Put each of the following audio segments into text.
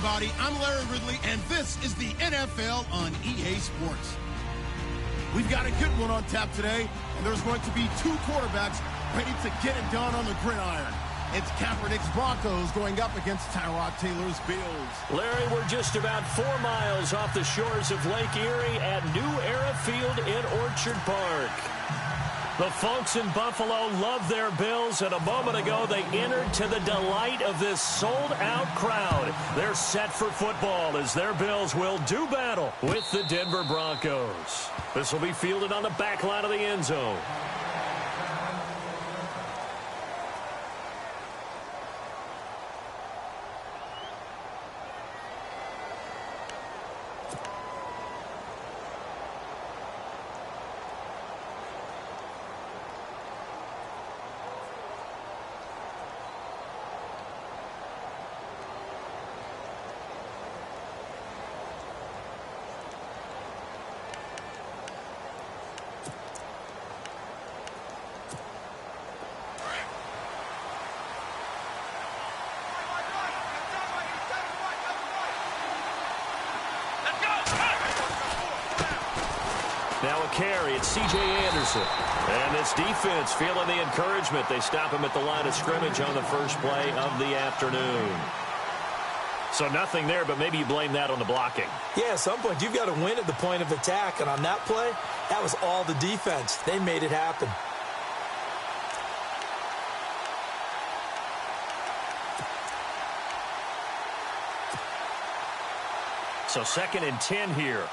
everybody. I'm Larry Ridley, and this is the NFL on EA Sports. We've got a good one on tap today, and there's going to be two quarterbacks ready to get it done on the gridiron. It's Kaepernick's Broncos going up against Tyrod Taylor's Bills. Larry, we're just about 4 miles off the shores of Lake Erie at New Era Field in Orchard Park. The folks in Buffalo love their Bills, and a moment ago they entered to the delight of this sold-out crowd. They're set for football as their Bills will do battle with the Denver Broncos. This will be fielded on the back line of the end zone. Now a carry, it's C.J. Anderson. And this defense feeling the encouragement. They stop him at the line of scrimmage on the first play of the afternoon. So nothing there, but maybe you blame that on the blocking. Yeah, at some point you've got to win at the point of attack. And on that play, that was all the defense. They made it happen. So 2nd and 10 here.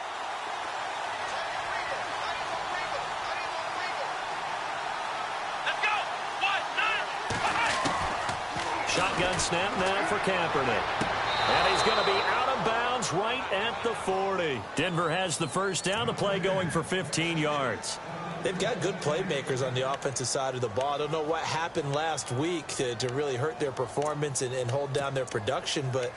Shotgun snap now for Kaepernick. And he's going to be out of bounds right at the 40. Denver has the first down. The play going for 15 yards. They've got good playmakers on the offensive side of the ball. I don't know what happened last week to really hurt their performance and hold down their production, but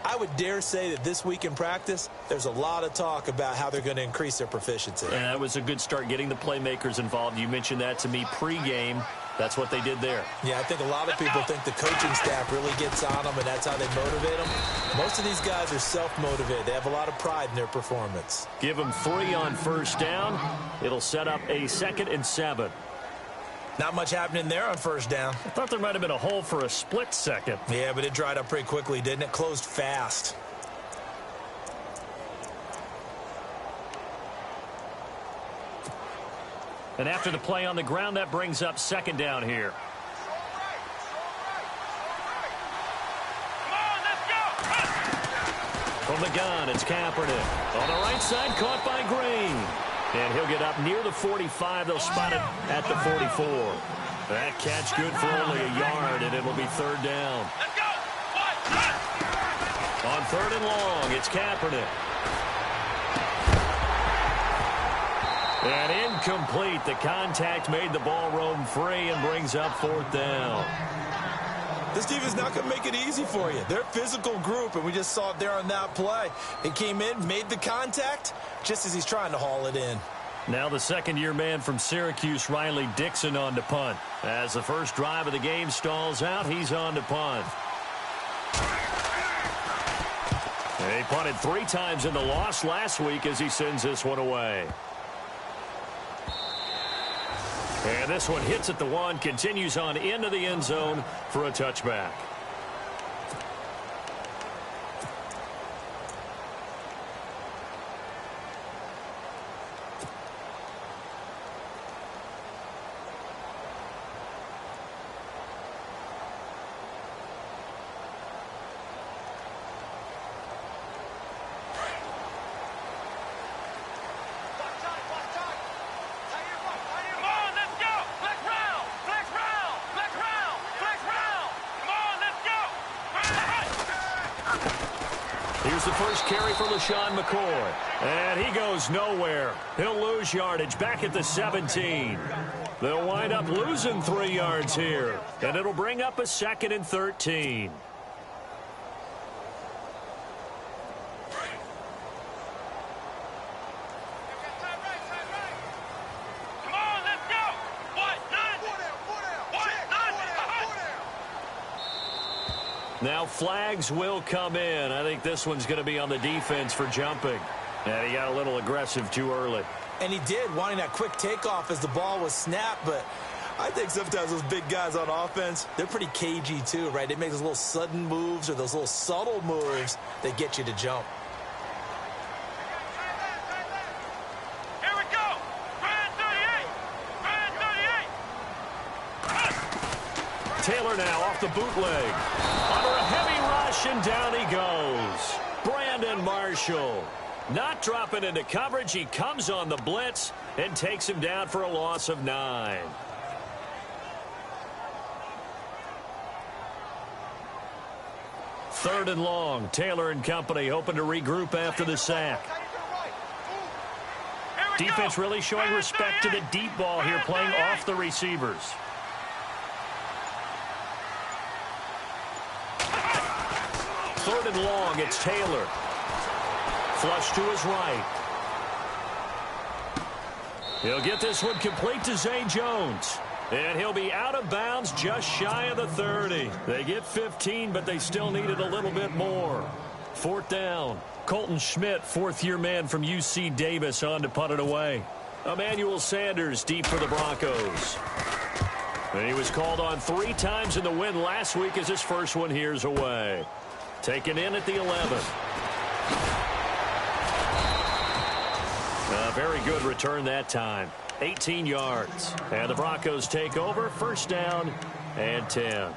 I would dare say that this week in practice, there's a lot of talk about how they're going to increase their proficiency. And that was a good start, getting the playmakers involved. You mentioned that to me pregame. That's what they did there. Yeah, I think a lot of people think the coaching staff really gets on them, and that's how they motivate them. Most of these guys are self-motivated. They have a lot of pride in their performance. Give them 3 on first down. It'll set up a 2nd and 7. Not much happening there on first down. I thought there might have been a hole for a split second. Yeah, but it dried up pretty quickly, didn't it? Closed fast. And after the play on the ground, that brings up 2nd down here. From the gun, it's Kaepernick. On the right side, caught by Green. And he'll get up near the 45. They'll spot it at the 44. That catch good for only a yard, and it'll be 3rd down. On 3rd and long, it's Kaepernick. And incomplete. The contact made the ball roam free and brings up 4th down. This team is not going to make it easy for you. They're a physical group, and we just saw it there on that play. He came in, made the contact, just as he's trying to haul it in. Now the second-year man from Syracuse, Riley Dixon, on to punt. As the first drive of the game stalls out, he's on to punt. And he punted 3 times in the loss last week as he sends this one away. And this one hits at the 1, continues on into the end zone for a touchback. Here's the first carry for LaShawn McCoy. And he goes nowhere. He'll lose yardage back at the 17. They'll wind up losing 3 yards here. And it'll bring up a 2nd and 13. Now flags will come in. I think this one's going to be on the defense for jumping. And he got a little aggressive too early. And he did, wanting that quick takeoff as the ball was snapped. But I think sometimes those big guys on offense, they're pretty cagey too, right? They make those little sudden moves or those little subtle moves that get you to jump. Here we go. Brand 38. Brand 38. Taylor now off the bootleg. Under a heavy rush, and down he goes. Brandon Marshall. Not dropping into coverage. He comes on the blitz and takes him down for a loss of 9. Third and long. Taylor and company hoping to regroup after the sack. Defense really showing respect to the deep ball here, playing off the receivers. Third and long. It's Taylor. Flush to his right. He'll get this one complete to Zay Jones. And he'll be out of bounds just shy of the 30. They get 15, but they still needed a little bit more. Fourth down. Colton Schmidt, fourth-year man from UC Davis, on to punt it away. Emmanuel Sanders deep for the Broncos. And he was called on 3 times in the win last week as his first one here's away. Taken in at the 11. A very good return that time. 18 yards. And the Broncos take over. First down and 10.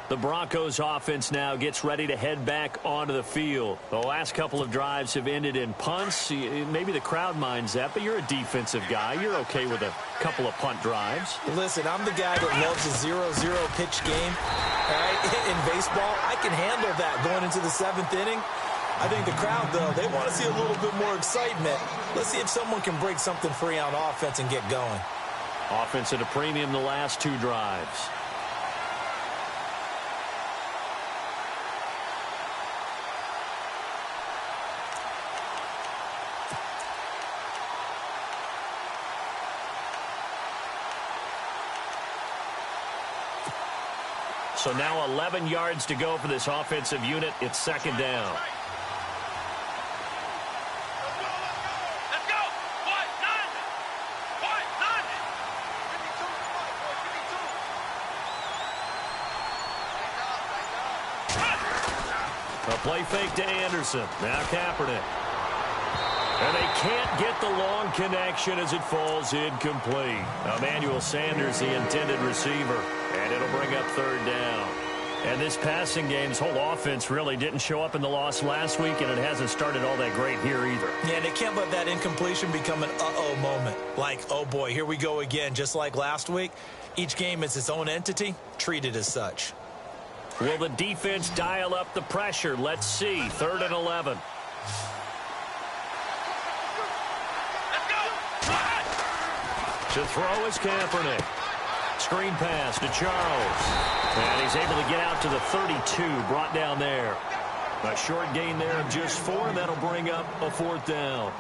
The Broncos offense now gets ready to head back onto the field. The last couple of drives have ended in punts. Maybe the crowd minds that, but you're a defensive guy. You're okay with a couple of punt drives. Listen, I'm the guy that loves a 0-0 pitch game. All right? In baseball, I can handle that going into the 7th inning. I think the crowd, though, they want to see a little bit more excitement. Let's see if someone can break something free on offense and get going. Offense at a premium the last 2 drives. So now 11 yards to go for this offensive unit. It's second down. A play fake to Anderson. Now Kaepernick. And they can't get the long connection as it falls incomplete. Emmanuel Sanders, the intended receiver. And it'll bring up third down. And this passing game's whole offense really didn't show up in the loss last week, and it hasn't started all that great here either. Yeah, they can't let that incompletion become an uh-oh moment. Like, oh boy, here we go again, just like last week. Each game is its own entity, treated as such. Will the defense dial up the pressure? Let's see. Third and 11. To throw is Kaepernick. Screen pass to Charles. And he's able to get out to the 32, brought down there. A short gain there of just 4, and that'll bring up a fourth down.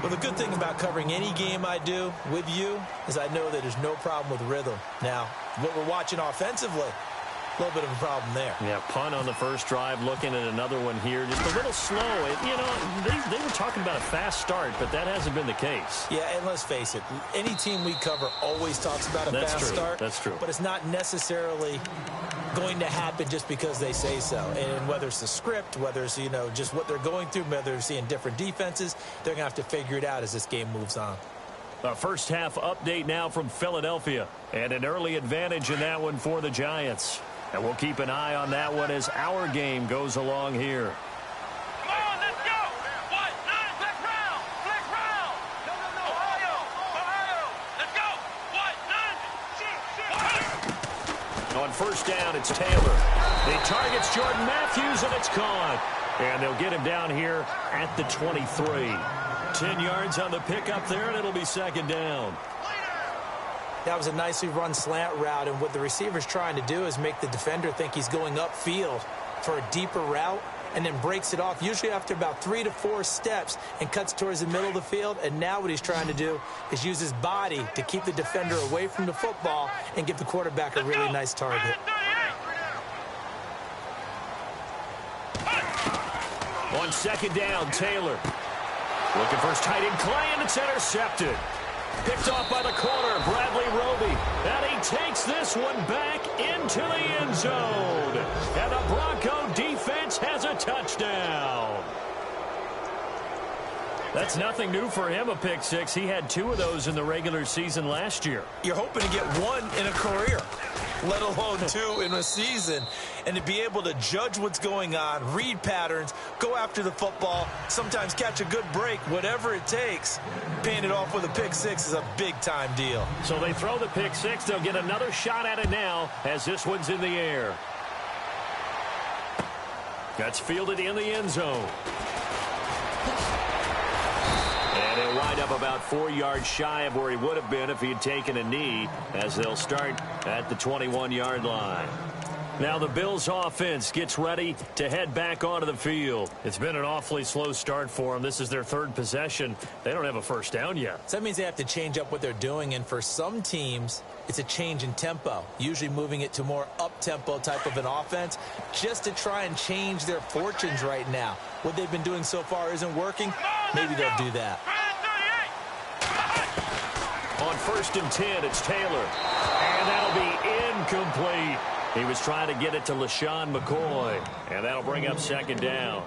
Well, the good thing about covering any game I do with you is I know that there's no problem with rhythm. Now, what we're watching offensively, a little bit of a problem there. Yeah, punt on the first drive, looking at another one here. Just a little slow. You know, they were talking about a fast start, but that hasn't been the case. Yeah, and let's face it, any team we cover always talks about a fast start. That's true. But it's not necessarily going to happen just because they say so. And whether it's the script, whether it's, you know, just what they're going through, whether they're seeing different defenses, they're going to have to figure it out as this game moves on. A first half update now from Philadelphia. And an early advantage in that one for the Giants. And we'll keep an eye on that one as our game goes along here. Come on, let's go. What? 9, flex round. Flex round. No. Ohio. Let's go. What? 9. On first down, it's Taylor. He targets Jordan Matthews, and it's caught. And they'll get him down here at the 23. 10 yards on the pickup there, and it'll be second down. That was a nicely run slant route, and what the receiver's trying to do is make the defender think he's going upfield for a deeper route and then breaks it off, usually after about 3 to 4 steps, and cuts towards the middle of the field. And now what he's trying to do is use his body to keep the defender away from the football and give the quarterback a really nice target. On second down, Taylor. Looking for his tight end, Clay, and it's intercepted. Picked off by the corner, Bradley Roby. And he takes this one back into the end zone. And the Bronco defense has a touchdown. That's nothing new for him, a pick six. He had 2 of those in the regular season last year. You're hoping to get 1 in a career, let alone 2 in a season. And to be able to judge what's going on, read patterns, go after the football, sometimes catch a good break, whatever it takes. Paying it off with a pick six is a big-time deal. So they throw the pick six. They'll get another shot at it now as this one's in the air. That's fielded in the end zone. And he'll wind up about 4 yards shy of where he would have been if he had taken a knee, as they'll start at the 21-yard line. Now the Bills offense gets ready to head back onto the field. It's been an awfully slow start for them. This is their 3rd possession. They don't have a first down yet. So that means they have to change up what they're doing, and for some teams, it's a change in tempo, usually moving it to more up-tempo type of an offense just to try and change their fortunes right now. What they've been doing so far isn't working. Maybe they'll do that. On 1st and 10, it's Taylor. And that'll be incomplete. He was trying to get it to LaShawn McCoy. And that'll bring up 2nd down.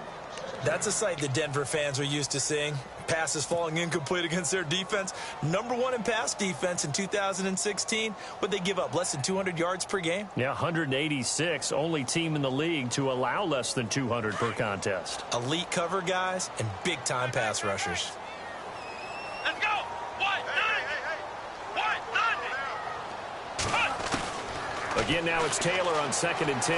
That's a sight the Denver fans are used to seeing. Passes falling incomplete against their defense. Number 1 in pass defense in 2016. What'd they give up? Less than 200 yards per game? Yeah, 186. Only team in the league to allow less than 200 per contest. Elite cover guys and big-time pass rushers. Let's go. Again, now it's Taylor on 2nd and 10.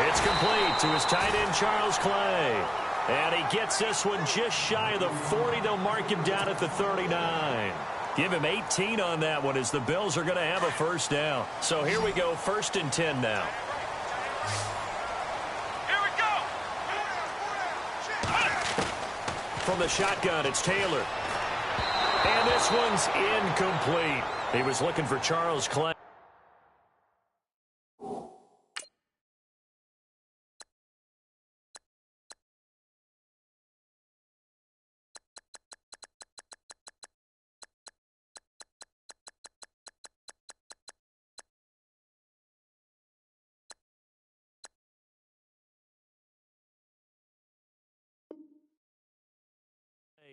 It's complete to his tight end, Charles Clay. And he gets this one just shy of the 40. They'll mark him down at the 39. Give him 18 on that one as the Bills are going to have a first down. So here we go, 1st and 10 now. Here we go. From the shotgun, it's Taylor. And this one's incomplete. He was looking for Charles Clay.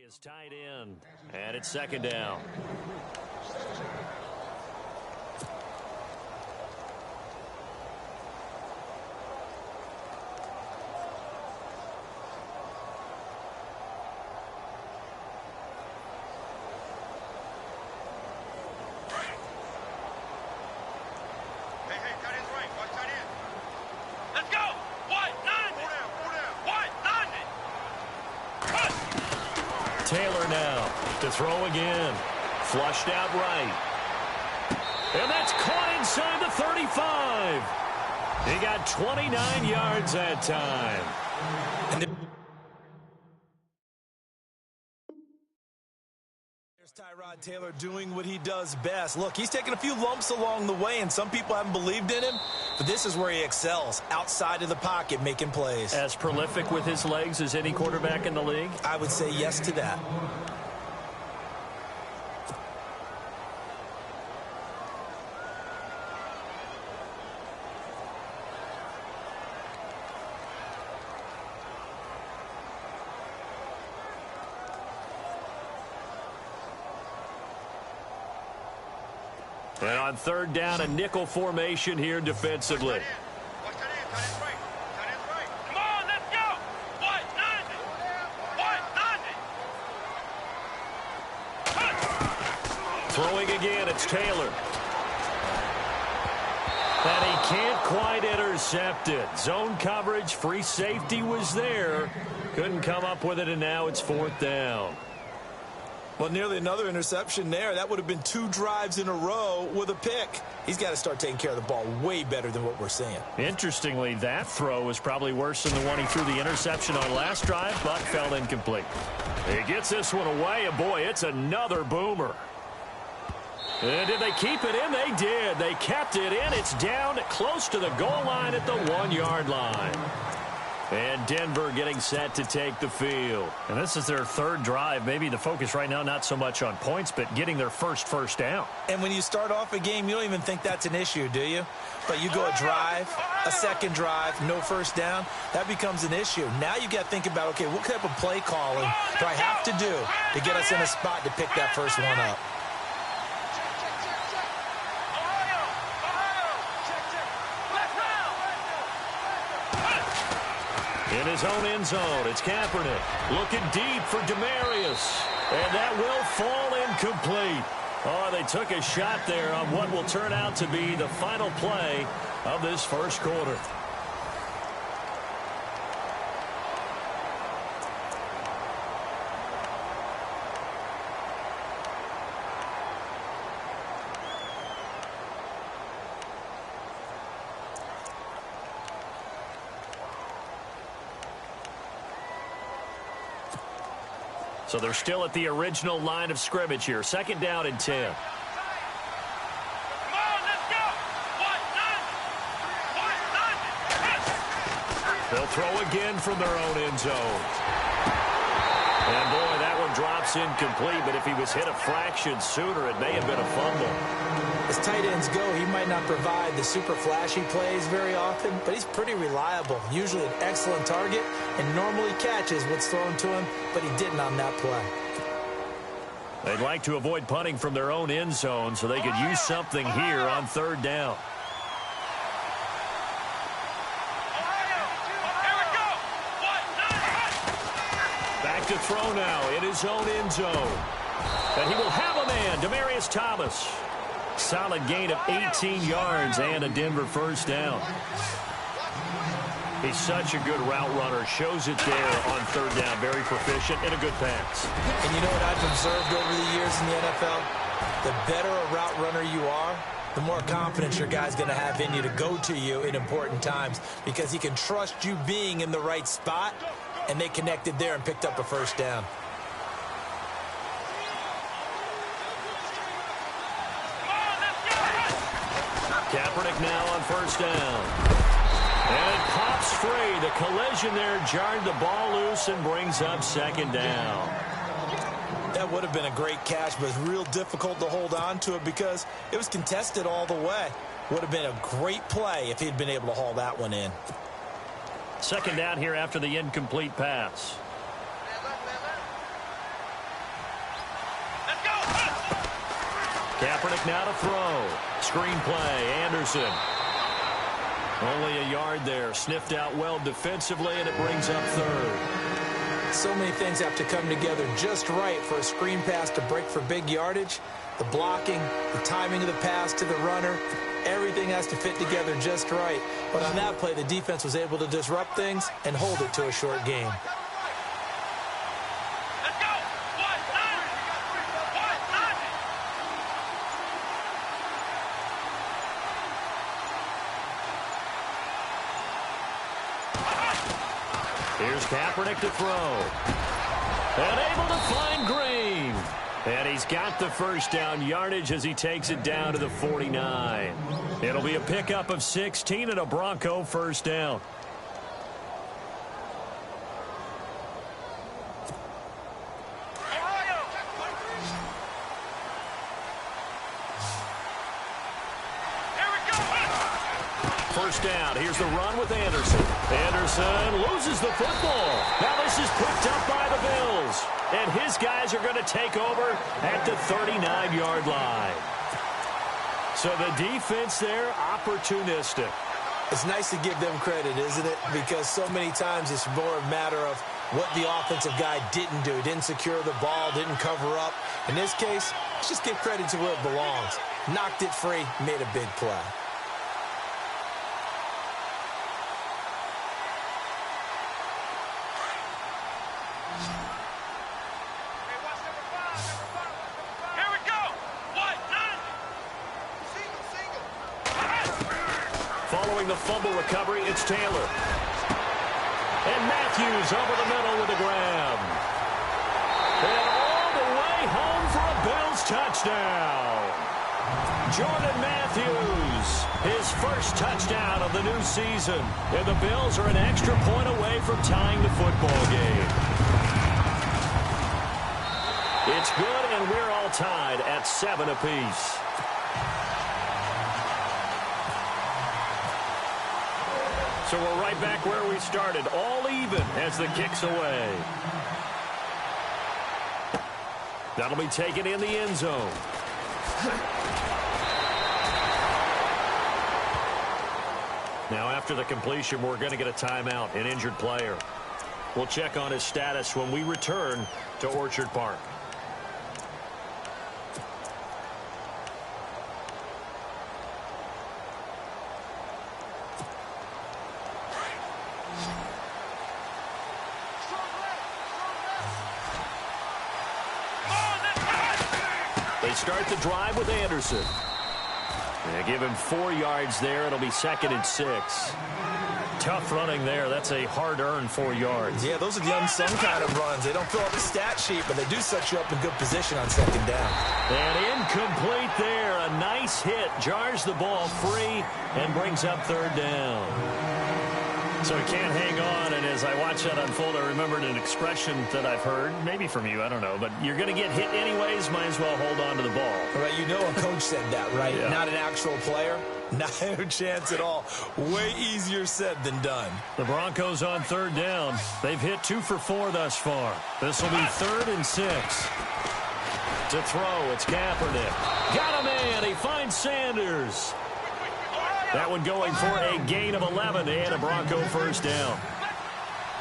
Is tied in, and it's 2nd down. Hey, tight end's right. Watch tight end. Let's go. What? 90. 4 down. 90. Taylor now to throw again. Flushed out right. And that's caught inside the 35. He got 29 yards that time. There's Tyrod Taylor doing what he does best. Look, he's taken a few lumps along the way, and some people haven't believed in him. But this is where he excels, outside of the pocket, making plays. As prolific with his legs as any quarterback in the league? I would say yes to that. And on 3rd down, a nickel formation here defensively. Watch tight end. Tight end's right. Tight end's right. Come on, let's go. What? 90. What? 90. Throwing again, it's Taylor. And he can't quite intercept it. Zone coverage, free safety was there. Couldn't come up with it, and now it's 4th down. Well, nearly another interception there. That would have been 2 drives in a row with a pick. He's got to start taking care of the ball way better than what we're seeing. Interestingly, that throw was probably worse than the one he threw the interception on last drive, but fell incomplete. He gets this one away, and boy, it's another boomer. And did they keep it in? They did. They kept it in. It's down close to the goal line at the 1-yard line. And Denver getting set to take the field. And this is their third drive. Maybe the focus right now not so much on points, but getting their first down. And when you start off a game, you don't even think that's an issue, do you? But you go a drive, a second drive, no first down, that becomes an issue. Now you got to think about, okay, what type of play calling do I have to do to get us in a spot to pick that first one up? In his own end zone, it's Kaepernick looking deep for Demarius. And that will fall incomplete. Oh, they took a shot there on what will turn out to be the final play of this first quarter. So they're still at the original line of scrimmage here. Second down and 10. Come on, let's go. They'll throw again from their own end zone. And boy, that one drops incomplete, but if he was hit a fraction sooner, it may have been a fumble. As tight ends go, he might not provide the super flashy plays very often, but he's pretty reliable. Usually an excellent target and normally catches what's thrown to him, but he didn't on that play. They'd like to avoid punting from their own end zone so they could use something here on third down. Back to throw now in his own end zone. And he will have a man, Demarius Thomas. Solid gain of 18 yards and a Denver first down. He's such a good route runner. Shows it there on third down. Very proficient and a good pass. And you know what I've observed over the years in the NFL? The better a route runner you are, the more confidence your guy's going to have in you to go to you in important times because he can trust you being in the right spot, and they connected there and picked up a first down. Kaepernick now on first down. And it pops free. The collision there jarred the ball loose and brings up second down. That would have been a great catch, but it's real difficult to hold on to it because it was contested all the way. Would have been a great play if he'd been able to haul that one in. Second down here after the incomplete pass. Kaepernick now to throw. Screen play, Anderson. Only a yard there. Sniffed out well defensively, and it brings up third. So many things have to come together just right for a screen pass to break for big yardage. The blocking, the timing of the pass to the runner, everything has to fit together just right. But on that play, the defense was able to disrupt things and hold it to a short game. Here's Kaepernick to throw. And able to find Green. And he's got the first down yardage as he takes it down to the 49. It'll be a pickup of 16 and a Bronco first down. First down. Here's the run with Anderson. Anderson loses the football. Now this is picked up by the Bills. And his guys are going to take over at the 39-yard line. So the defense there, opportunistic. It's nice to give them credit, isn't it? Because so many times it's more a matter of what the offensive guy didn't do. Didn't secure the ball, didn't cover up. In this case, let's just give credit to where it belongs. Knocked it free, made a big play. Following the fumble recovery, it's Taylor. And Matthews over the middle with a grab. And all the way home for a Bills touchdown. Jordan Matthews, his first touchdown of the new season. And the Bills are an extra point away from tying the football game. It's good, and we're all tied at 7 apiece. So we're right back where we started, all even as the kick's away. That'll be taken in the end zone. Now, after the completion, we're going to get a timeout, an injured player. We'll check on his status when we return to Orchard Park. They start the drive with Anderson. They give him 4 yards there. It'll be 2nd and 6. Tough running there. That's a hard-earned 4 yards. Yeah, those are the unsung kind of runs. They don't fill out the stat sheet, but they do set you up in good position on 2nd down. And incomplete there. A nice hit. Jars the ball free and brings up 3rd down. So he can't hang on, and as I watch that unfold, I remembered an expression that I've heard, maybe from you, I don't know, but you're going to get hit anyways, might as well hold on to the ball. Right, you know a coach said that, right? Yeah. Not an actual player. Not a chance at all. Way easier said than done. The Broncos on 3rd down. They've hit 2 for 4 thus far. This will be 3rd and 6. To throw, it's Kaepernick. Got a man. He finds Sanders. That one going for a gain of 11 and a Bronco 1st down.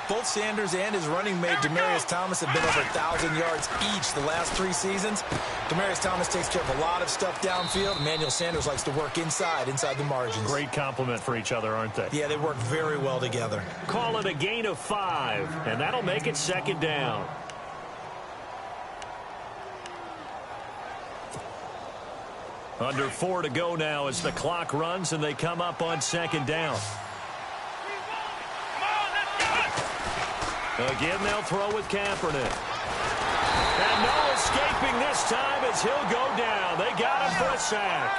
Both Sanders and his running mate, Demaryius Thomas, have been over 1,000 yards each the last 3 seasons. Demaryius Thomas takes care of a lot of stuff downfield. Emmanuel Sanders likes to work inside the margins. Great compliment for each other, aren't they? Yeah, they work very well together. Call it a gain of 5, and that'll make it 2nd down. Under 4 to go now as the clock runs and they come up on 2nd down. Again, they'll throw with Kaepernick. And no escaping this time as he'll go down. They got him for a sack.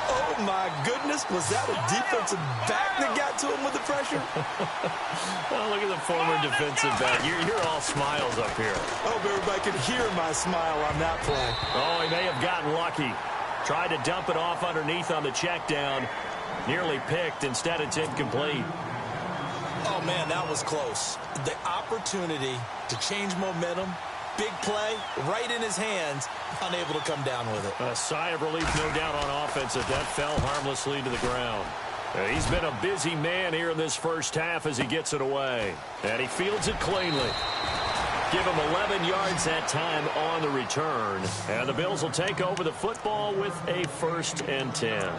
Oh, my goodness. Was that a defensive back that got to him with the pressure? Oh, look at the former defensive back. You're all smiles up here. I hope everybody could hear my smile on that play. Oh, he may have gotten lucky. Tried to dump it off underneath on the check down. Nearly picked. Instead, it's incomplete. Oh, man, that was close. The opportunity to change momentum, big play, right in his hands, unable to come down with it. A sigh of relief, no doubt, on offense that fell harmlessly to the ground. He's been a busy man here in this first half as he gets it away. And he fields it cleanly. Give him 11 yards that time on the return. And the Bills will take over the football with a 1st and 10.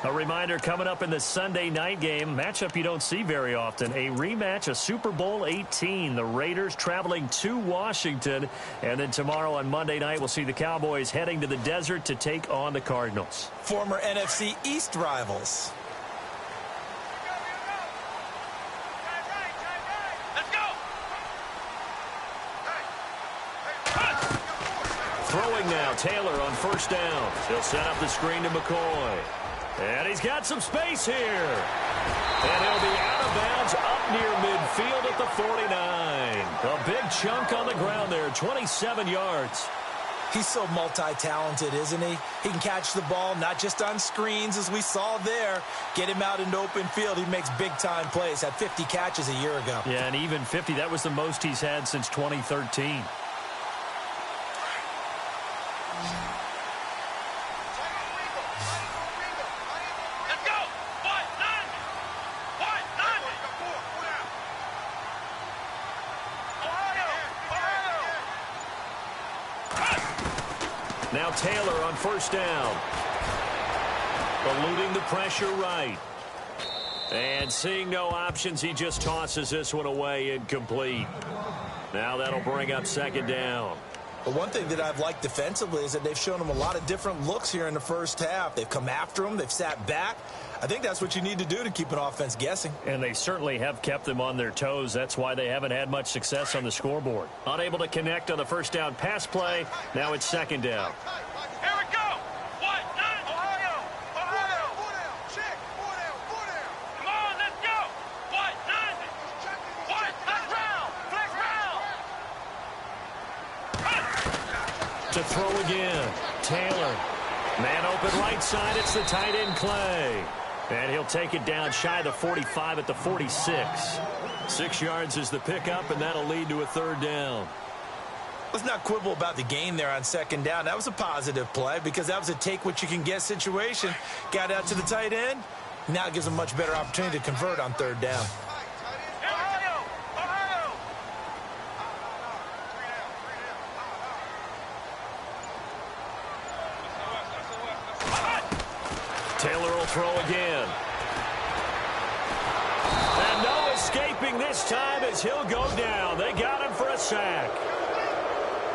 A reminder coming up in the Sunday night game, matchup you don't see very often, a rematch of Super Bowl 18. The Raiders traveling to Washington. And then tomorrow on Monday night, we'll see the Cowboys heading to the desert to take on the Cardinals. Former NFC East rivals. Throwing now, Taylor on 1st down. He'll set up the screen to McCoy. And he's got some space here. And he'll be out of bounds up near midfield at the 49. A big chunk on the ground there, 27 yards. He's so multi-talented, isn't he? He can catch the ball, not just on screens, as we saw there. Get him out into open field. He makes big-time plays. Had 50 catches a year ago. Yeah, and even 50, that was the most he's had since 2013. Now Taylor on 1st down. Eluding the pressure right. And seeing no options, he just tosses this one away incomplete. Now that'll bring up 2nd down. But one thing that I've liked defensively is that they've shown him a lot of different looks here in the first half. They've come after him. They've sat back. I think that's what you need to do to keep an offense guessing. And they certainly have kept them on their toes. That's why they haven't had much success on the scoreboard. Unable to connect on the 1st down pass play. Now it's 2nd down. Here we go. To throw again. Taylor. Man open right side. It's the tight end Clay. And he'll take it down shy of the 45 at the 46. 6 yards is the pickup, and that'll lead to a third down. Let's not quibble about the gain there on second down. That was a positive play because that was a take-what-you-can-get situation. Got out to the tight end. Now it gives them a much better opportunity to convert on third down. Taylor will throw again. And no escaping this time as he'll go down. They got him for a sack.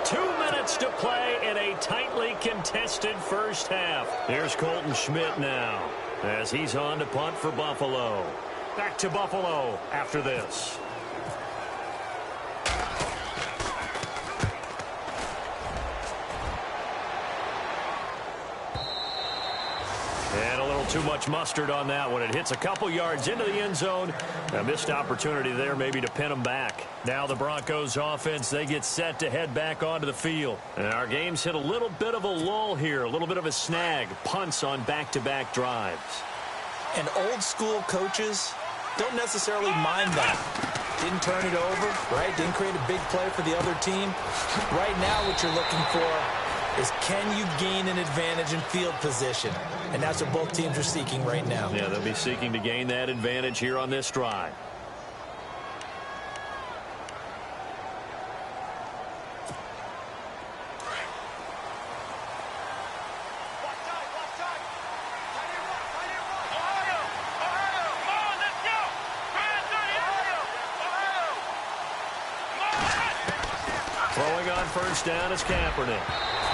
2 minutes to play in a tightly contested first half. Here's Colton Schmidt now as he's on to punt for Buffalo. Back to Buffalo after this. And a little too much mustard on that one. It hits a couple yards into the end zone. A missed opportunity there maybe to pin them back. Now the Broncos offense, they get set to head back onto the field. And our game's hit a little bit of a lull here, a little bit of a snag. Punts on back-to-back drives. And old school coaches don't necessarily mind that. Didn't turn it over, right? Didn't create a big play for the other team. Right now what you're looking for is can you gain an advantage in field position? And that's what both teams are seeking right now. Yeah, they'll be seeking to gain that advantage here on this drive. Throwing on first down is Kaepernick.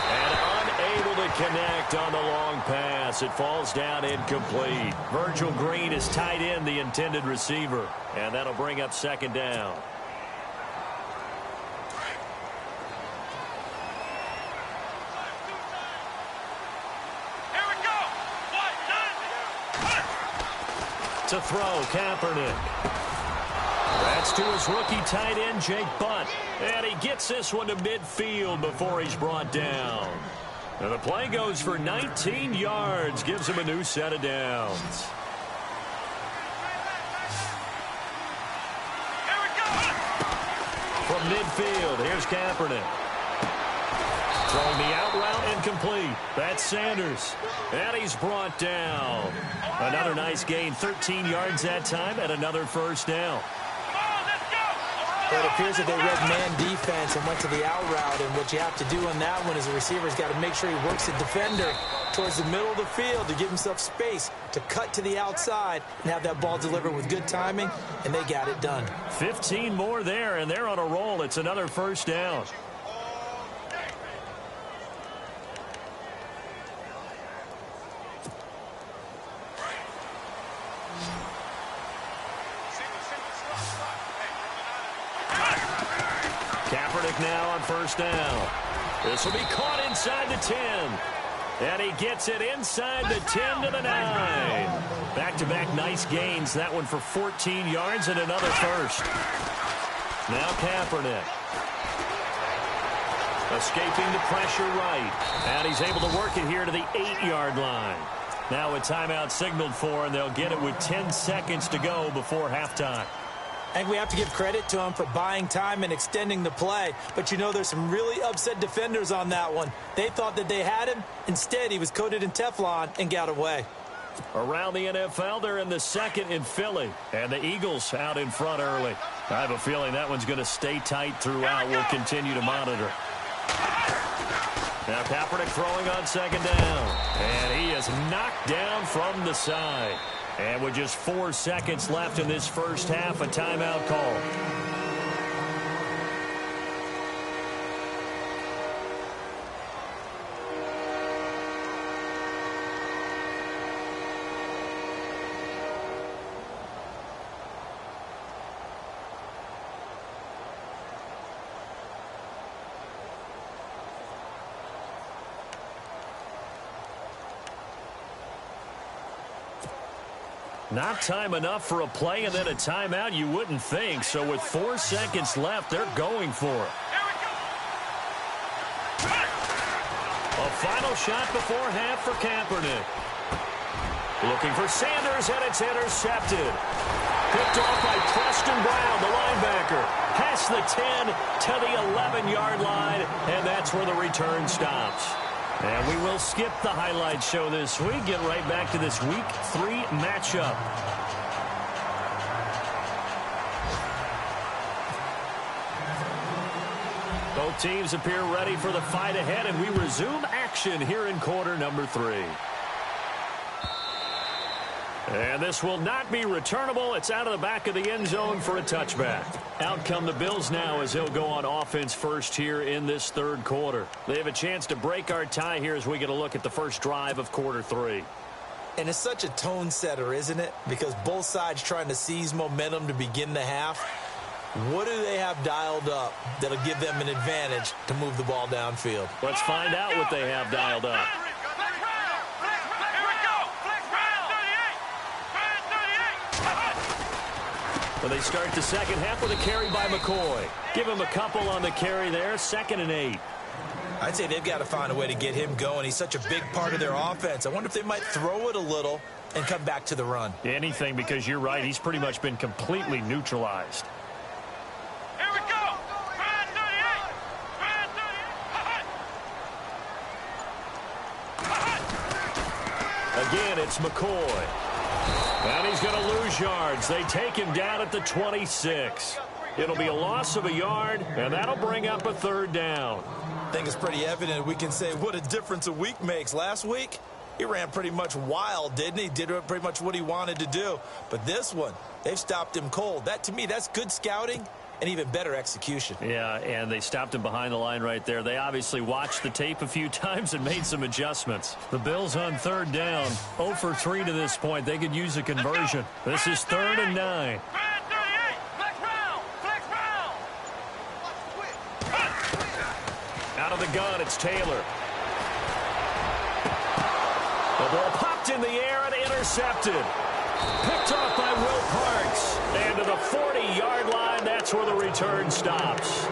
And unable to connect on the long pass. It falls down incomplete. Virgil Green is tight end, the intended receiver. And that'll bring up second down. Here we go. To throw, Kaepernick. That's to his rookie tight end, Jake Butt. And he gets this one to midfield before he's brought down. And the play goes for 19 yards, gives him a new set of downs. Here we go. From midfield, here's Kaepernick. Throwing the out route incomplete. That's Sanders. And he's brought down. Another nice gain, 13 yards that time, and another first down. But it appears that they read man defense and went to the out route. And what you have to do on that one is the receiver's got to make sure he works the defender towards the middle of the field to give himself space to cut to the outside and have that ball delivered with good timing, and they got it done. 15 more there, and they're on a roll. It's another first down. Kaepernick now on first down. This will be caught inside the 10. And he gets it inside the 10 to the 9. Back-to-back nice gains. That one for 14 yards and another first. Now Kaepernick. Escaping the pressure right. And he's able to work it here to the 8-yard line. Now a timeout signaled for, and they'll get it with 10 seconds to go before halftime. I think we have to give credit to him for buying time and extending the play. But, you know, there's some really upset defenders on that one. They thought that they had him. Instead, he was coated in Teflon and got away. Around the NFL, they're in the second in Philly. And the Eagles out in front early. I have a feeling that one's going to stay tight throughout. We'll continue to monitor. Now Kaepernick throwing on second down. And he is knocked down from the side. And with just 4 seconds left in this first half, a timeout call. Not time enough for a play and then a timeout, you wouldn't think. So with 4 seconds left, they're going for it. A final shot before half for Kaepernick. Looking for Sanders, and it's intercepted. Picked off by Preston Brown, the linebacker. Past the 10 to the 11-yard line, and that's where the return stops. And we will skip the highlight show this week. Get right back to this Week 3 matchup. Both teams appear ready for the fight ahead, and we resume action here in quarter number 3. And this will not be returnable. It's out of the back of the end zone for a touchback. Out come the Bills now as they'll go on offense first here in this third quarter. They have a chance to break our tie here as we get a look at the first drive of quarter 3. And it's such a tone setter, isn't it? Because both sides trying to seize momentum to begin the half. What do they have dialed up that'll give them an advantage to move the ball downfield? Let's find out what they have dialed up. Well, they start the second half with a carry by McCoy. Give him a couple on the carry there, 2nd and 8. I'd say they've got to find a way to get him going. He's such a big part of their offense. I wonder if they might throw it a little and come back to the run. Anything, because you're right. He's pretty much been completely neutralized. Here we go. Again, it's McCoy. And he's going to lose yards. They take him down at the 26. It'll be a loss of a yard, and that'll bring up a 3rd down. I think it's pretty evident. We can say what a difference a week makes. Last week, he ran pretty much wild, didn't he? Did pretty much what he wanted to do. But this one, they've stopped him cold. That, to me, that's good scouting and even better execution. Yeah, and they stopped him behind the line right there. They obviously watched the tape a few times and made some adjustmts. The Bills on 3rd down, 0 for 3 to this point. They could use a conversion. This is 3rd and 9. Out of the gun, it's Taylor. The ball popped in the air and intercepted. Picked off by Will Parks. And to the 40-yard line, that's where the return stops.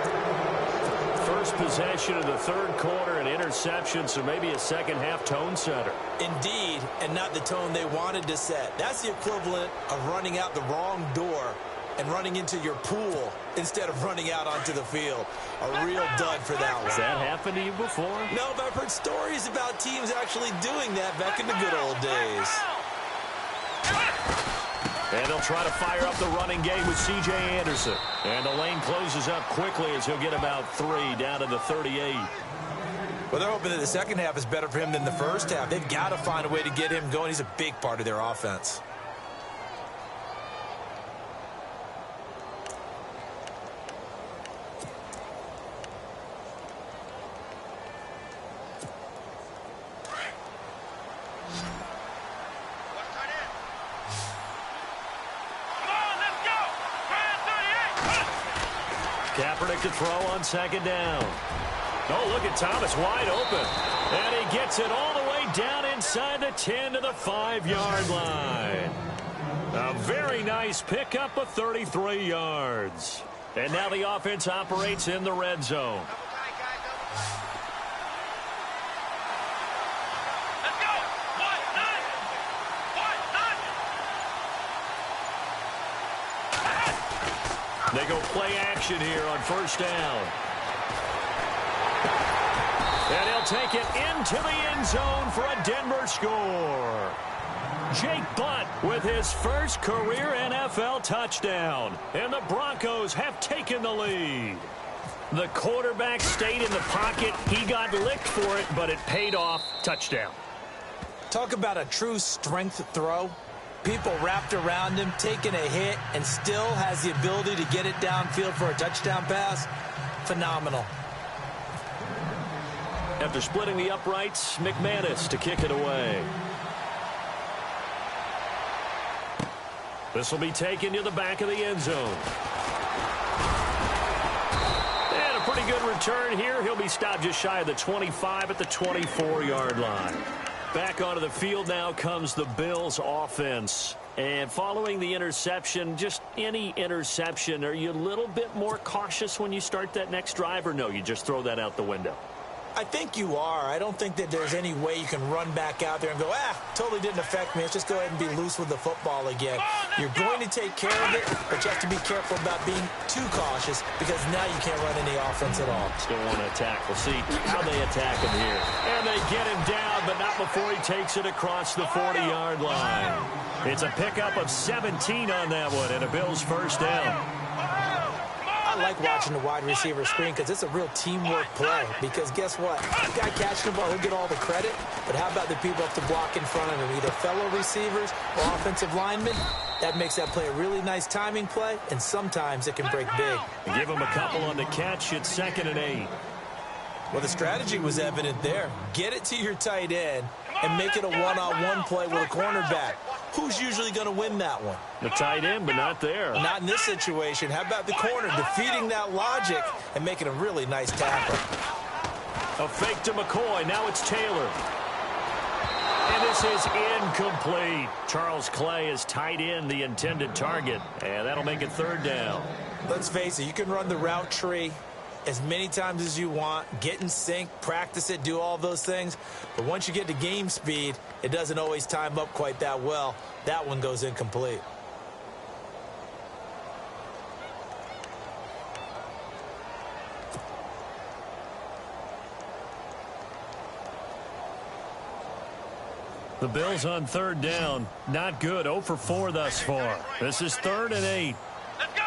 First possession of the third quarter, an interception, so maybe a second-half tone setter. Indeed, and not the tone they wanted to set. That's the equivalent of running out the wrong door and running into your pool instead of running out onto the field. A real dud for that one. Has that happened to you before? No, but I've heard stories about teams actually doing that back in the good old days. And they'll try to fire up the running game with C.J. Anderson. And the lane closes up quickly as he'll get about 3 down to the 38. Well, they're hoping that the second half is better for him than the first half. They've got to find a way to get him going. He's a big part of their offense. Kaepernick to throw on second down. Oh, look at Thomas wide open. And he gets it all the way down inside the 10 to the 5-yard line. A very nice pickup of 33 yards. And now the offense operates in the red zone. They go play action here on first down. And he'll take it into the end zone for a Denver score. Jake Butt with his first career NFL touchdown. And the Broncos have taken the lead. The quarterback stayed in the pocket. He got licked for it, but it paid off. Touchdown. Talk about a true strength throw. People wrapped around him, taking a hit, and still has the ability to get it downfield for a touchdown pass. Phenomenal. After splitting the uprights, McManus to kick it away. This will be taken to the back of the end zone. And a pretty good return here. He'll be stopped just shy of the 25 at the 24-yard line. Back onto the field now comes the Bills offense. And following the interception, just any interception, are you a little bit more cautious when you start that next drive, or no, you just throw that out the window? I think you are. I don't think that there's any way you can run back out there and go, totally didn't affect me. Let's just go ahead and be loose with the football again. You're going to take care of it, but you have to be careful about being too cautious because now you can't run any offense at all. Still want to attack. We'll see how they attack him here. And they get him down, but not before he takes it across the 40-yard line. It's a pickup of 17 on that one, and a Bills first down. I like watching the wide receiver screen because it's a real teamwork play. Because guess what? The guy catching the ball, he'll get all the credit. But how about the people have to block in front of him, either fellow receivers or offensive linemen? That makes that play a really nice timing play, and sometimes it can break big. Give him a couple on the catch. It's 2nd and 8. Well, the strategy was evident there. Get it to your tight end and make it a one-on-one play with a cornerback. Who's usually going to win that one? The tight end, but not there. Not in this situation. How about the corner defeating that logic and making a really nice tackle? A fake to McCoy. Now it's Taylor. And this is incomplete. Charles Clay is tight end, the intended target. And that'll make it 3rd down. Let's face it, you can run the route tree as many times as you want, get in sync, practice it, do all those things. But once you get to game speed, it doesn't always time up quite that well. That one goes incomplete. The Bills on 3rd down. Not good. 0 for 4 thus far. This is 3rd and 8. Let's go.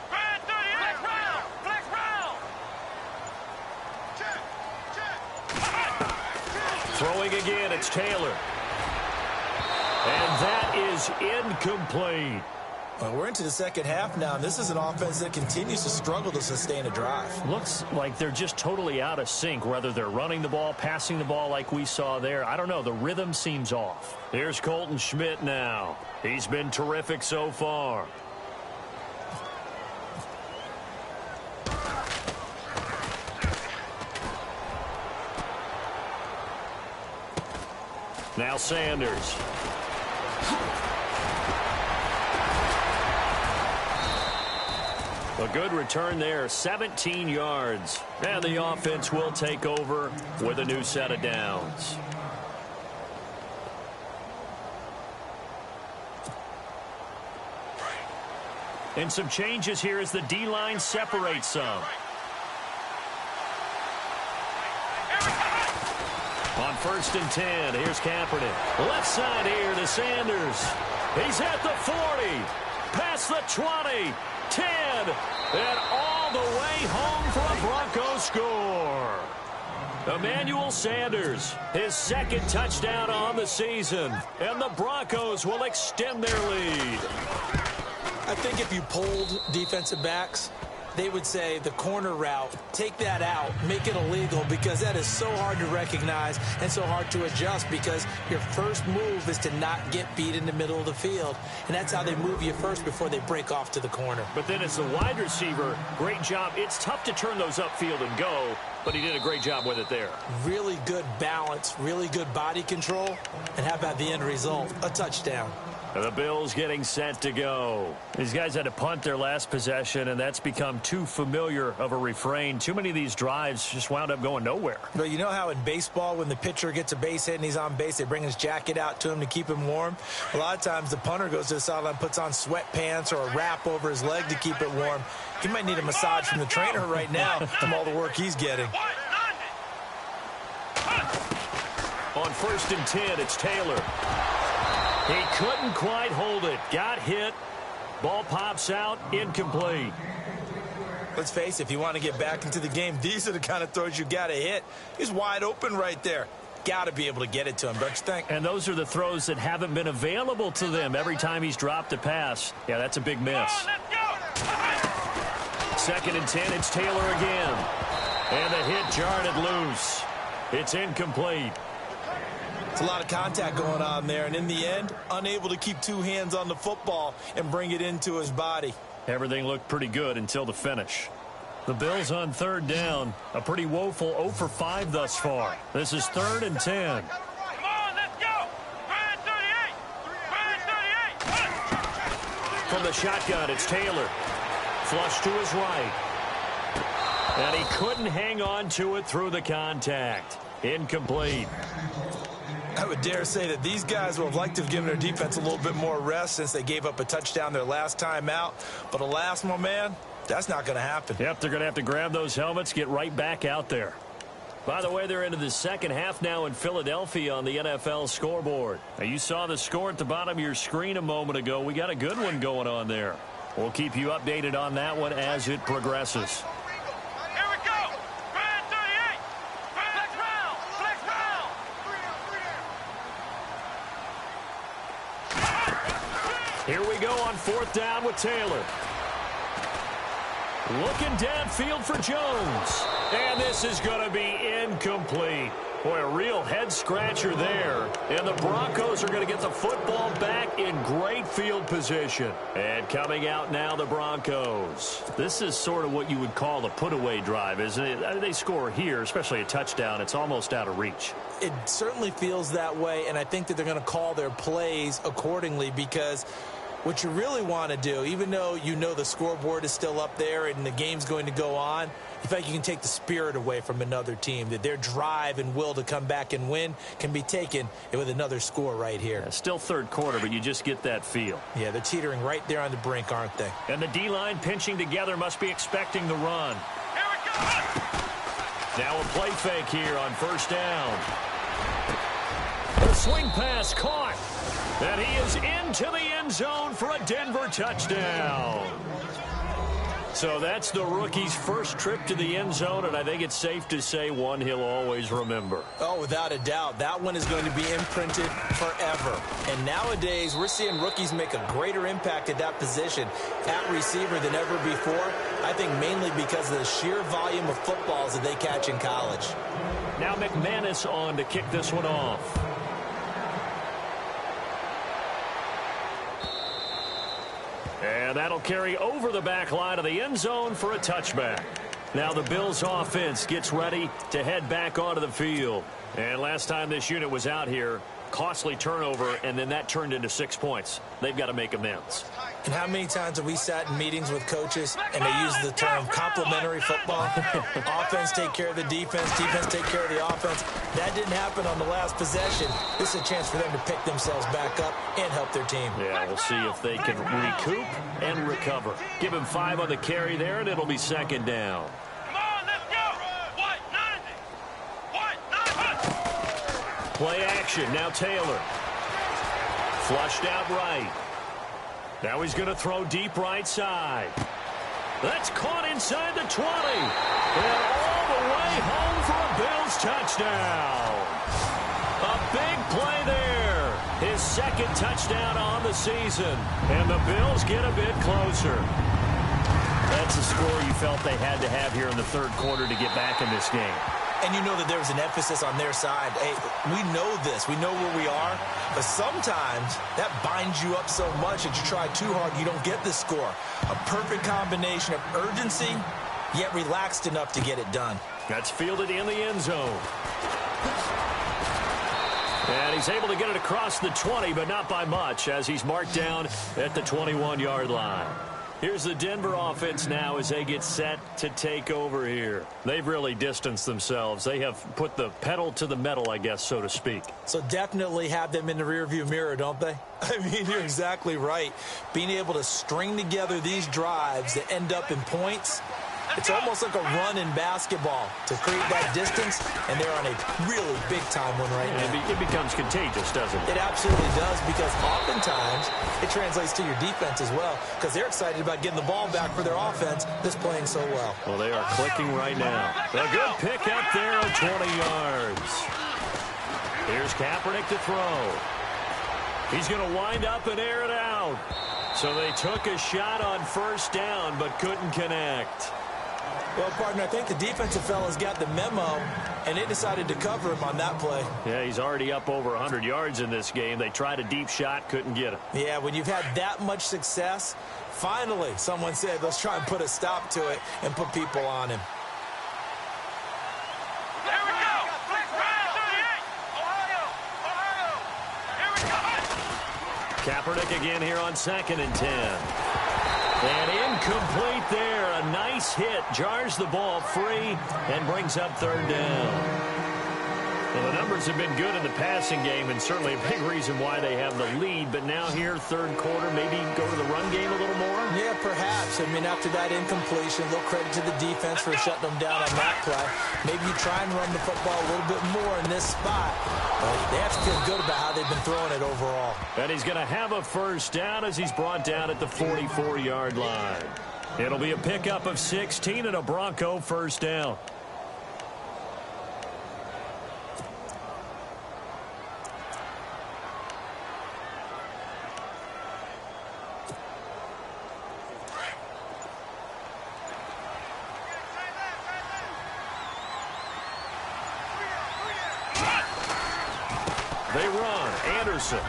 Grind 38. Flex round. Flex round. Throwing again. It's Taylor. And that is incomplete. Well, we're into the second half now, and this is an offense that continues to struggle to sustain a drive. Looks like they're just totally out of sync, whether they're running the ball, passing the ball like we saw there. I don't know. The rhythm seems off. Here's Colton Schmidt now. He's been terrific so far. Now Sanders. A good return there, 17 yards. And the offense will take over with a new set of downs. And some changes here as the D-line separates some. On 1st and 10, here's Kaepernick. Left side here to Sanders. He's at the 40, past the 20. 10, and all the way home for a Broncos score. Emmanuel Sanders, his 2nd touchdown on the season, and the Broncos will extend their lead. I think if you polled defensive backs, they would say the corner route, take that out, make it illegal, because that is so hard to recognize and so hard to adjust because your first move is to not get beat in the middle of the field. And that's how they move you first before they break off to the corner. But then as the wide receiver, great job. It's tough to turn those upfield and go, but he did a great job with it there. Really good balance, really good body control. And how about the end result? A touchdown. And the Bills getting set to go. These guys had to punt their last possession, and that's become too familiar of a refrain. Too many of these drives just wound up going nowhere. But you know how in baseball, when the pitcher gets a base hit and he's on base, they bring his jacket out to him to keep him warm? A lot of times the punter goes to the sideline, puts on sweatpants or a wrap over his leg to keep it warm. He might need a massage from the trainer right now from all the work he's getting. On 1st and 10, it's Taylor. He couldn't quite hold it. Got hit. Ball pops out. Incomplete. Let's face it, if you want to get back into the game, these are the kind of throws you got to hit. He's wide open right there. Got to be able to get it to him, don't you think? And those are the throws that haven't been available to them every time he's dropped a pass. Yeah, that's a big miss. 2nd and 10, it's Taylor again. And the hit jarred it loose. It's incomplete. It's a lot of contact going on there, and in the end, unable to keep 2 hands on the football and bring it into his body. Everything looked pretty good until the finish. The Bills on 3rd down. A pretty woeful 0 for 5 thus far. This is 3rd and 10. Come on, let's go. Grind 38. Grind 38. From the shotgun, it's Taylor. Flush to his right. And he couldn't hang on to it through the contact. Incomplete. I would dare say that these guys would have liked to have given their defense a little bit more rest since they gave up a touchdown their last time out. But alas, my man, that's not going to happen. Yep, they're going to have to grab those helmets, get right back out there. By the way, they're into the second half now in Philadelphia on the NFL scoreboard. Now, you saw the score at the bottom of your screen a moment ago. We got a good one going on there. We'll keep you updated on that one as it progresses. Here we go. Grand 38. Flex round. Flex round. Here we go on fourth down with Taylor. Looking downfield for Jones. And this is going to be incomplete. Boy, a real head-scratcher there. And the Broncos are going to get the football back in great field position. And coming out now, the Broncos. This is sort of what you would call a put-away drive, isn't it? I mean, they score here, especially a touchdown. It's almost out of reach. It certainly feels that way, and I think that they're going to call their plays accordingly because what you really want to do, even though you know the scoreboard is still up there and the game's going to go on, you feel like you can take the spirit away from another team, that their drive and will to come back and win can be taken with another score right here. Yeah, still third quarter, but you just get that feel. Yeah, they're teetering right there on the brink, aren't they? And the D-line pinching together must be expecting the run. Here we go. Now a play fake here on first down. The swing pass caught. And he is into the end zone for a Denver touchdown. So that's the rookie's first trip to the end zone, and I think it's safe to say one he'll always remember. Oh, without a doubt. That one is going to be imprinted forever. And nowadays, we're seeing rookies make a greater impact at that position at receiver than ever before. I think mainly because of the sheer volume of footballs that they catch in college. Now McManus on to kick this one off. And that'll carry over the back line of the end zone for a touchback. Now the Bills offense gets ready to head back onto the field. And last time this unit was out here, costly turnover, and then that turned into 6 points. They've got to make amends. And how many times have we sat in meetings with coaches and they use the term complementary football? Offense take care of the defense, defense take care of the offense. That didn't happen on the last possession. This is a chance for them to pick themselves back up and help their team. Yeah, we'll see if they can recoup and recover. Give him 5 on the carry there, and it'll be second down. Come on, let's go. What? 90. What? 90. Play action. Now Taylor. Flushed out right. Now he's going to throw deep right side. That's caught inside the 20. And all the way home for a Bills touchdown. A big play there. His second touchdown on the season. And the Bills get a bit closer. That's a score you felt they had to have here in the third quarter to get back in this game. And you know that there was an emphasis on their side. Hey, we know this. We know where we are. But sometimes that binds you up so much that you try too hard, you don't get the score. A perfect combination of urgency, yet relaxed enough to get it done. That's fielded in the end zone. And he's able to get it across the 20, but not by much, as he's marked down at the 21-yard line. Here's the Denver offense now as they get set to take over here. They've really distanced themselves. They have put the pedal to the metal, I guess, so to speak. So definitely have them in the rearview mirror, don't they? I mean, you're exactly right. Being able to string together these drives that end up in points, it's almost like a run in basketball to create that distance, and they're on a really big-time one right now. It becomes contagious, doesn't it? It absolutely does, because oftentimes it translates to your defense as well, because they're excited about getting the ball back for their offense that's playing so well. Well, they are clicking right now. A good pick up there of 20 yards. Here's Kaepernick to throw. He's going to wind up and air it out. So they took a shot on first down, but couldn't connect. Well, partner, I think the defensive fellas got the memo, and they decided to cover him on that play. Yeah, he's already up over 100 yards in this game. They tried a deep shot, couldn't get him. Yeah, when you've had that much success, finally someone said, let's try and put a stop to it and put people on him. Here we go. Flex round 38. Ohio. Here we go. Kaepernick again here on 2nd and 10. And incomplete there. a nice hit, jars the ball free, and brings up third down. Well, the numbers have been good in the passing game, and certainly a big reason why they have the lead. But now here, third quarter, maybe go to the run game a little more? Yeah, perhaps. I mean, after that incompletion, a little credit to the defense for shutting them down on that play. Maybe you try and run the football a little bit more in this spot. But they have to feel good about how they've been throwing it overall. And he's going to have a first down as he's brought down at the 44-yard line. It'll be a pickup of 16 and a Bronco first down. They run. Anderson.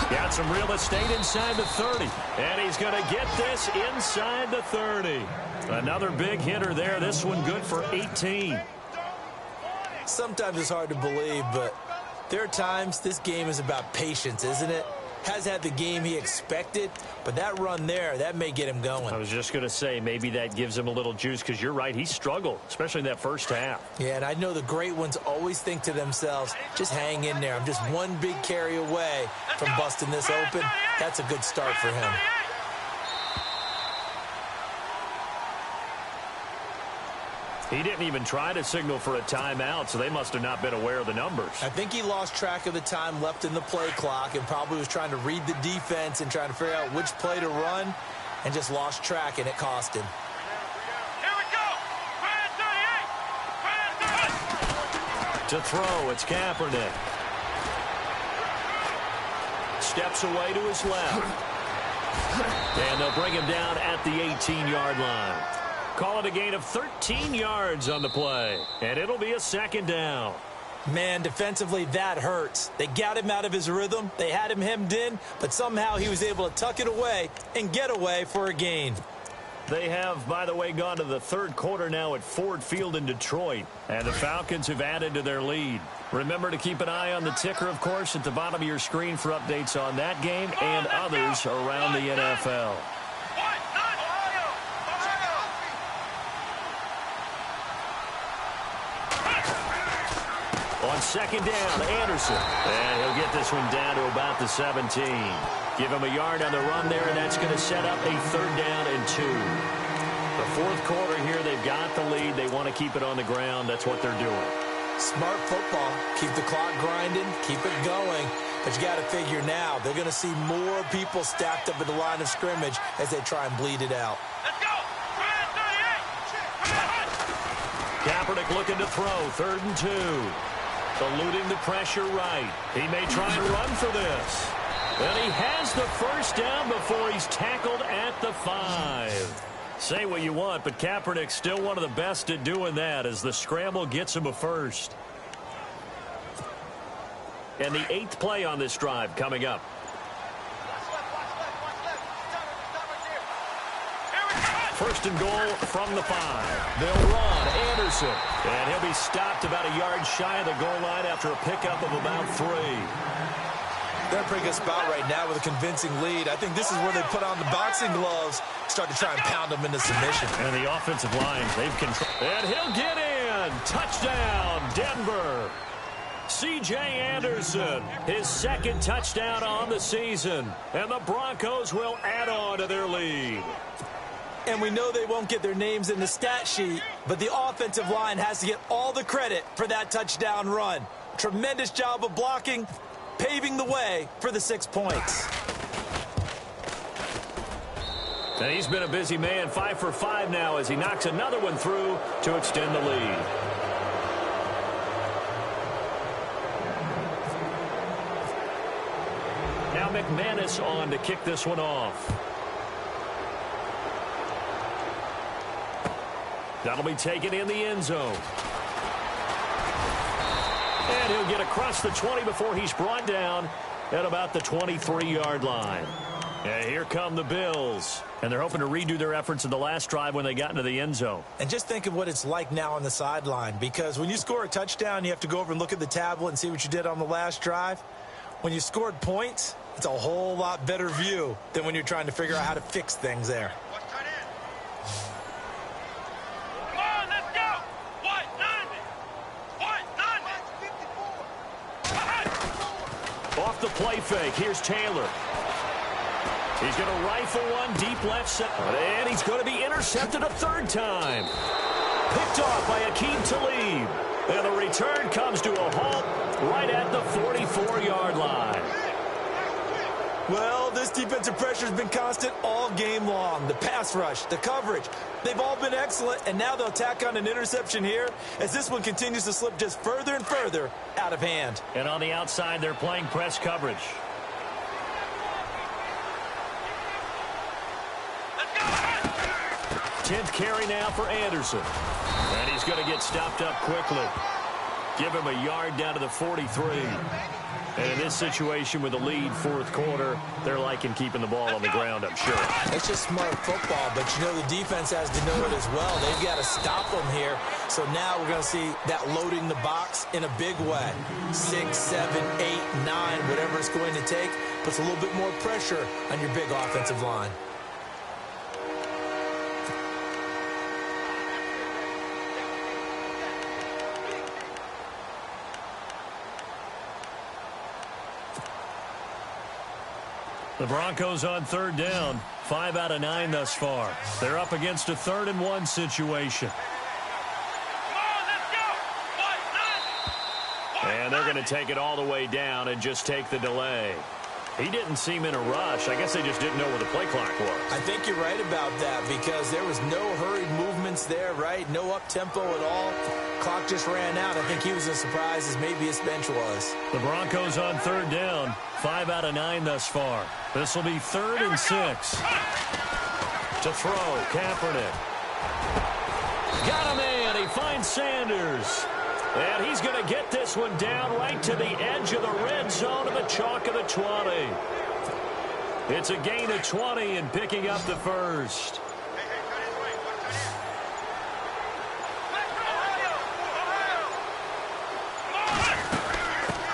Got some real estate inside the 30. And he's going to get this inside the 30. Another big hitter there. This one good for 18. Sometimes it's hard to believe, but there are times this game is about patience, isn't it? Has had the game he expected, but that run there, that may get him going. I was just going to say, maybe that gives him a little juice, because you're right, he struggled, especially in that first half. Yeah, and I know the great ones always think to themselves, just hang in there. I'm just one big carry away from busting this open. That's a good start for him. He didn't even try to signal for a timeout, so they must have not been aware of the numbers. I think he lost track of the time left in the play clock and probably was trying to read the defense and trying to figure out which play to run and just lost track, and it cost him. Here we go. To throw, it's Kaepernick. Steps away to his left. And they'll bring him down at the 18-yard line. Call it a gain of 13 yards on the play. And it'll be a second down. Man, defensively, that hurts. They got him out of his rhythm. They had him hemmed in, but somehow he was able to tuck it away and get away for a gain. They have, by the way, gone to the third quarter now at Ford Field in Detroit. And the Falcons have added to their lead. Remember to keep an eye on the ticker, of course, at the bottom of your screen for updates on that game and others around the NFL. On second down, Anderson. And he'll get this one down to about the 17. Give him a yard on the run there, and that's going to set up a third down and 2. The fourth quarter here, they've got the lead. They want to keep it on the ground. That's what they're doing. Smart football. Keep the clock grinding. Keep it going. But you got to figure now, they're going to see more people stacked up at the line of scrimmage as they try and bleed it out. Let's go. Kaepernick looking to throw. Third and 2. Eluding the pressure right. He may try and run for this. And he has the first down before he's tackled at the 5. Say what you want, but Kaepernick's still one of the best at doing that as the scramble gets him a first. And the 8th play on this drive coming up. First and goal from the 5. They'll run. Anderson. And he'll be stopped about a yard shy of the goal line after a pickup of about 3. They're in a pretty good spot right now with a convincing lead. I think this is where they put on the boxing gloves, start to try and pound them into submission. And the offensive line, they've controlled. And he'll get in. Touchdown, Denver. C.J. Anderson, his second touchdown on the season. And the Broncos will add on to their lead. And we know they won't get their names in the stat sheet, but the offensive line has to get all the credit for that touchdown run. Tremendous job of blocking, paving the way for the 6 points. And he's been a busy man, 5 for 5 now as he knocks another one through to extend the lead. Now McManus on to kick this one off. That'll be taken in the end zone. And he'll get across the 20 before he's brought down at about the 23-yard line. And here come the Bills. And they're hoping to redo their efforts in the last drive when they got into the end zone. And just think of what it's like now on the sideline, because when you score a touchdown, you have to go over and look at the tablet and see what you did on the last drive. When you scored points, it's a whole lot better view than when you're trying to figure out how to fix things there. Off the play fake, here's Taylor. He's going to rifle one deep left side. And he's going to be intercepted a third time. Picked off by Akeem Talib. And the return comes to a halt right at the 44-yard line. Well, this defensive pressure has been constant all game long. The pass rush, the coverage, they've all been excellent, and now they'll tack on an interception here as this one continues to slip just further and further out of hand. And on the outside, they're playing press coverage. Let's go! 10th carry now for Anderson. And he's going to get stopped up quickly. Give him a yard down to the 43. And in this situation with the lead fourth quarter, they're liking keeping the ball on the ground, I'm sure. It's just smart football, but you know the defense has to know it as well. They've got to stop them here. So now we're going to see that loading the box in a big way. 6, 7, 8, 9, whatever it's going to take, puts a little bit more pressure on your big offensive line. The Broncos on third down. 5 out of 9 thus far. They're up against a 3rd and 1 situation. And they're going to take it all the way down and just take the delay. He didn't seem in a rush. I guess they just didn't know where the play clock was. I think you're right about that because there was no hurried movements there, right? No up-tempo at all. Clock just ran out. I think he was as surprised as maybe his bench was. The Broncos on third down. 5 out of 9 thus far. This will be 3rd and 6. To throw, Kaepernick. Got a man. He finds Sanders. And he's going to get this one down right to the edge of the red zone of the chalk of the 20. It's a gain of 20 and picking up the first.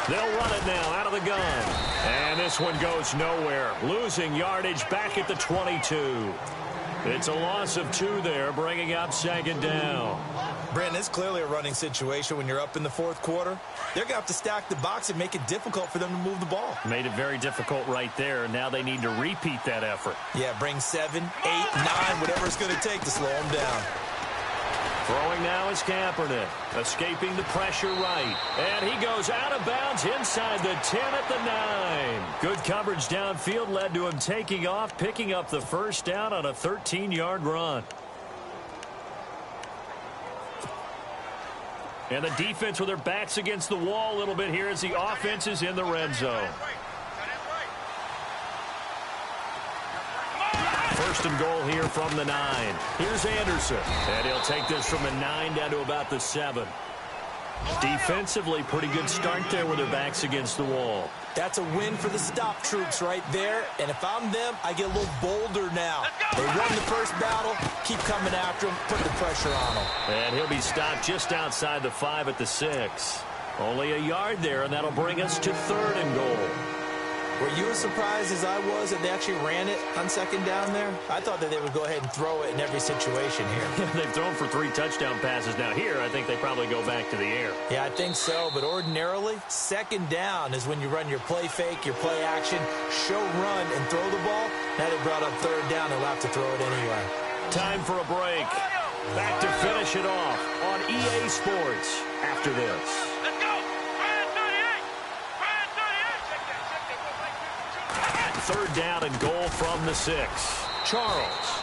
They'll run it now out of the gun. And this one goes nowhere. Losing yardage back at the 22. It's a loss of 2 there, bringing up 2nd down. Brandon, it's clearly a running situation when you're up in the fourth quarter. They're going to have to stack the box and make it difficult for them to move the ball. Made it very difficult right there. Now they need to repeat that effort. Yeah, bring 7, 8, 9, whatever it's going to take to slow them down. Throwing now is Kaepernick, escaping the pressure right. And he goes out of bounds inside the 10 at the 9. Good coverage downfield led to him taking off, picking up the first down on a 13-yard run. And the defense with their backs against the wall a little bit here as the offense is in the red zone. 1st and goal here from the 9. Here's Anderson. And he'll take this from the 9 down to about the 7. Defensively, pretty good start there with their backs against the wall. That's a win for the stop troops right there. And if I'm them, I get a little bolder now. They won the first battle. Keep coming after him. Put the pressure on him. And he'll be stopped just outside the 5 at the 6. Only a yard there, and that'll bring us to 3rd and goal. Were you as surprised as I was that they actually ran it on 2nd down there? I thought that they would go ahead and throw it in every situation here. They've thrown for 3 touchdown passes now. Here, I think they probably go back to the air. Yeah, I think so. But ordinarily, 2nd down is when you run your play fake, your play action, show run, and throw the ball. Now they brought up 3rd down. They'll have to throw it anyway. Time for a break. Back to finish it off on EA Sports after this. Let's go! 3rd down and goal from the 6. Charles.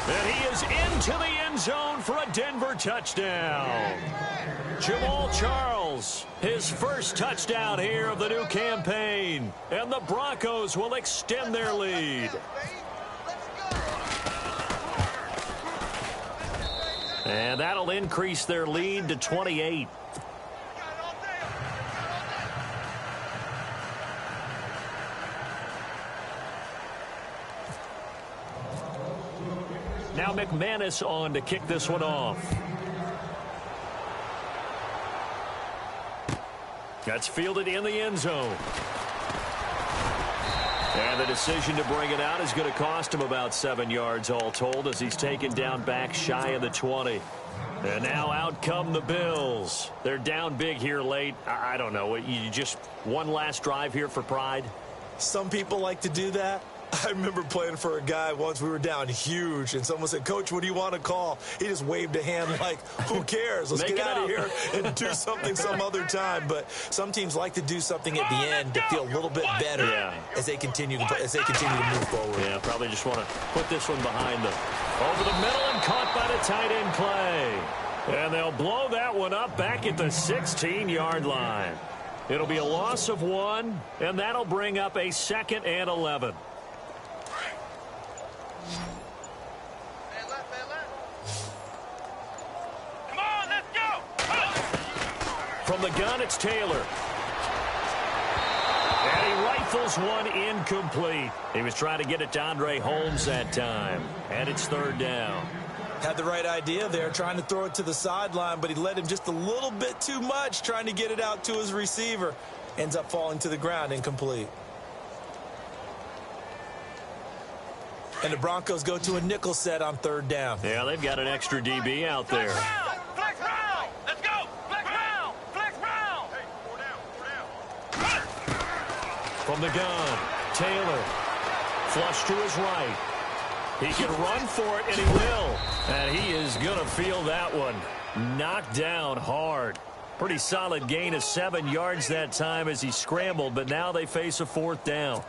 And he is into the end zone for a Denver touchdown. Jamal Charles, his first touchdown here of the new campaign. And the Broncos will extend their lead. And that'll increase their lead to 28. Now McManus on to kick this one off. That's fielded in the end zone. And the decision to bring it out is going to cost him about 7 yards all told as he's taken down back shy of the 20. And now out come the Bills. They're down big here late. I don't know. You just one last drive here for pride? Some people like to do that. I remember playing for a guy once. We were down huge, and someone said, "Coach, what do you want to call?" He just waved a hand like, who cares? Let's get out of here and do something some other time. But some teams like to do something at the end to feel a little bit better as they continue to move forward. Yeah, probably just want to put this one behind them. Over the middle and caught by the tight end Clay. And they'll blow that one up back at the 16-yard line. It'll be a loss of 1, and that'll bring up a 2nd and 11. From the gun, it's Taylor. And he rifles one incomplete. He was trying to get it to Andre Holmes that time. And it's 3rd down. Had the right idea there, trying to throw it to the sideline, but he led him just a little bit too much, trying to get it out to his receiver. Ends up falling to the ground, incomplete. And the Broncos go to a nickel set on 3rd down. Yeah, they've got an extra DB out there. Flex round! Let's go! Flex round! Flex round! Hey, 4 down. From the gun, Taylor. Flush to his right. He can run for it, and he will. And he is going to feel that one. Knocked down hard. Pretty solid gain of 7 yards that time as he scrambled, but now they face a 4th down.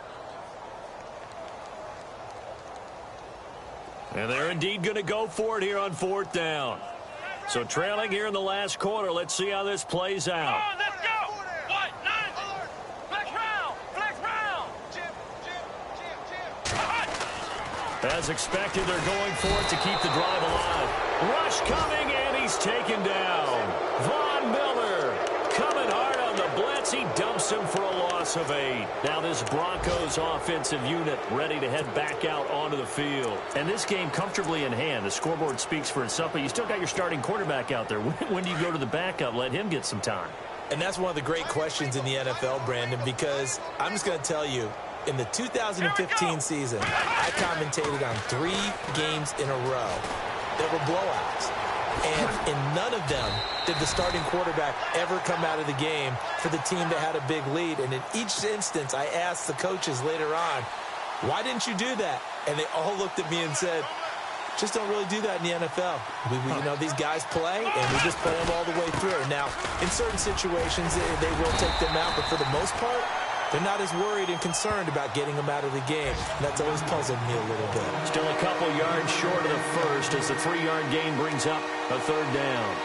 And they're indeed going to go for it here on 4th down. So trailing here in the last quarter. Let's see how this plays out. Come on, let's go! What? 9! Flex round! Flex round! As expected, they're going for it to keep the drive alive. Rush coming, and he's taken down. Von Miller coming hard on the blitz. He dumps him for a loss of 8. Now this Broncos offensive unit ready to head back out onto the field. And this game comfortably in hand. The scoreboard speaks for itself, but you still got your starting quarterback out there. When do you go to the backup? Let him get some time. And that's one of the great questions in the NFL, Brandon, because I'm just going to tell you, in the 2015 season, I commentated on 3 games in a row that were blowouts. And in none of them did the starting quarterback ever come out of the game for the team that had a big lead. And in each instance, I asked the coaches later on, why didn't you do that? And they all looked at me and said, just don't really do that in the NFL. You know, these guys play, and we just play them all the way through. Now, in certain situations, they will take them out, but for the most part, they're not as worried and concerned about getting them out of the game. That's always puzzled me a little bit. Still a couple yards short of the first as the 3-yard gain brings up a 3rd down.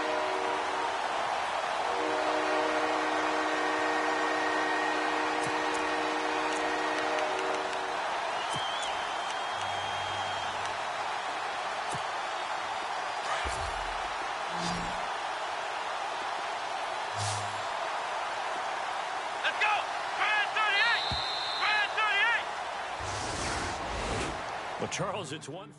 Well, Charles, it's one thing.